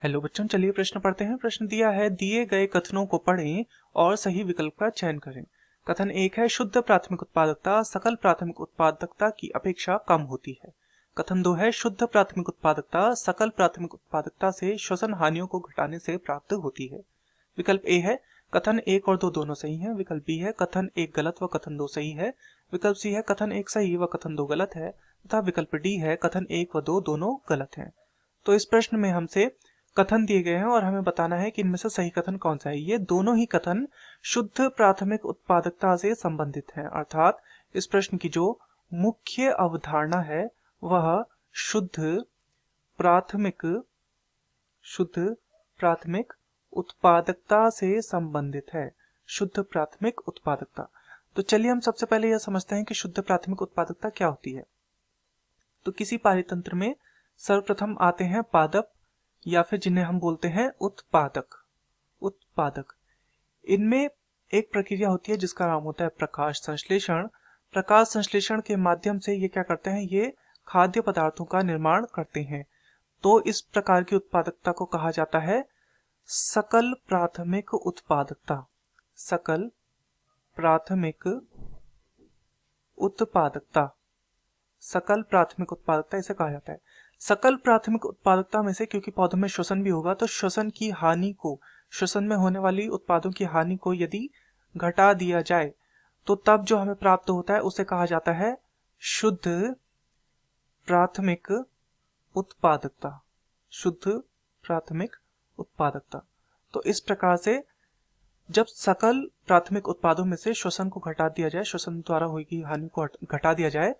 Hello बच्चों, चलिए प्रश्न पढ़ते हैं। प्रश्न दिया है, दिए गए कथनों को पढ़ें और सही विकल्प का चयन करें। कथन एक है, शुद्ध प्राथमिक उत्पादकता सकल प्राथमिक उत्पादकता की अपेक्षा कम होती है। कथन दो है, शुद्ध प्राथमिक उत्पादकता सकल प्राथमिक उत्पादकता से श्वसन हानियों को घटाने से प्राप्त होती है। विकल्प ए है, कथन एक और दो दोनों सही है। विकल्प बी है, कथन एक गलत व कथन दो सही है। विकल्प सी है, कथन एक सही व कथन दो गलत है। तथा विकल्प डी है, कथन एक व दो दोनों गलत है। तो इस प्रश्न में हमसे कथन दिए गए हैं और हमें बताना है कि इनमें से सही कथन कौन सा है। ये दोनों ही कथन शुद्ध प्राथमिक उत्पादकता से संबंधित हैं, अर्थात इस प्रश्न की जो मुख्य अवधारणा है वह शुद्ध प्राथमिक शुद्ध प्राथमिक उत्पादकता से संबंधित है। शुद्ध प्राथमिक उत्पादकता। तो चलिए हम सबसे पहले यह समझते हैं कि शुद्ध प्राथमिक उत्पादकता क्या होती है। तो किसी पारितंत्र में सर्वप्रथम आते हैं पादप या फिर जिन्हें हम बोलते हैं उत्पादक। उत्पादक इनमें एक प्रक्रिया होती है जिसका नाम होता है प्रकाश संश्लेषण। प्रकाश संश्लेषण के माध्यम से ये क्या करते हैं, ये खाद्य पदार्थों का निर्माण करते हैं। तो इस प्रकार की उत्पादकता को कहा जाता है सकल प्राथमिक उत्पादकता। सकल प्राथमिक उत्पादकता। सकल प्राथमिक उत्पादकता इसे कहा जाता है। सकल प्राथमिक उत्पादकता में से, क्योंकि पौधों में श्वसन भी होगा, तो श्वसन की हानि को, श्वसन में होने वाली उत्पादों की हानि को यदि घटा दिया जाए तो तब जो हमें प्राप्त होता है उसे कहा जाता है शुद्ध प्राथमिक उत्पादकता। शुद्ध प्राथमिक उत्पादकता। तो इस प्रकार से जब सकल प्राथमिक उत्पादों में से श्वसन को घटा दिया जाए, श्वसन द्वारा हुई हानि को घटा दिया जाए,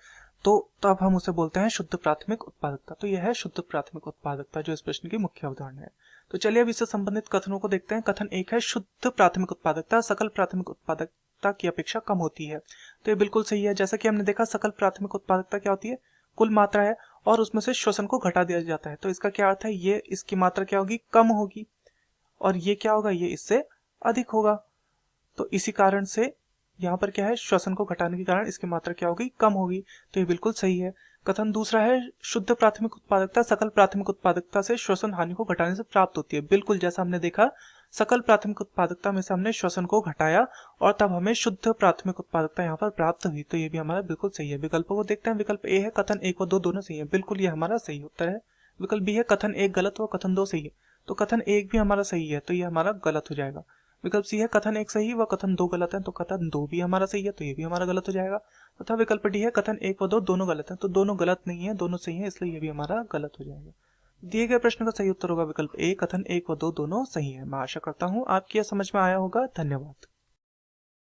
तो तब हम उसे बोलते हैं शुद्ध प्राथमिक उत्पादकता। तो यह है शुद्ध प्राथमिक उत्पादकता जो इस प्रश्न की मुख्य अवधारणा है। तो चलिए अब इससे संबंधित कथनों को देखते हैं। कथन एक है, शुद्ध प्राथमिक उत्पादकता सकल प्राथमिक उत्पादकता की अपेक्षा कम होती है। तो ये बिल्कुल सही है। जैसा कि हमने देखा, सकल प्राथमिक उत्पादकता क्या होती है, कुल मात्रा है और उसमें से श्वसन को घटा दिया जाता है। तो इसका क्या अर्थ है, ये इसकी मात्रा क्या होगी, कम होगी, और ये क्या होगा, ये इससे अधिक होगा। तो इसी कारण से यहाँ पर क्या है, श्वसन को घटाने के कारण इसकी मात्रा क्या होगी, कम होगी। तो ये बिल्कुल सही है। कथन दूसरा है, शुद्ध प्राथमिक उत्पादकता सकल प्राथमिक उत्पादकता से श्वसन हानि को घटाने से प्राप्त होती है। बिल्कुल जैसा हमने देखा, सकल प्राथमिक उत्पादकता में से हमने श्वसन को घटाया और तब हमें शुद्ध प्राथमिक उत्पादकता यहाँ पर प्राप्त हुई। तो ये भी हमारा बिल्कुल सही है। विकल्पों को देखते हैं। विकल्प ए है, कथन एक व दो दोनों सही है। बिल्कुल ये हमारा सही उत्तर है। विकल्प बी है, कथन एक गलत व कथन दो सही है। तो कथन एक भी हमारा सही है, तो ये हमारा गलत हो जाएगा। विकल्प सी है, कथन एक सही व कथन दो गलत है। तो कथन दो भी हमारा सही है, तो ये भी हमारा गलत हो जाएगा। तथा विकल्प डी है, कथन एक व दो दोनों गलत है। तो दोनों गलत नहीं है, दोनों सही है, इसलिए ये भी हमारा गलत हो जाएगा। दिए गए प्रश्न का सही उत्तर होगा विकल्प ए, कथन एक व दो दोनों सही है। मैं आशा करता हूँ आपकी यह समझ में आया होगा। धन्यवाद।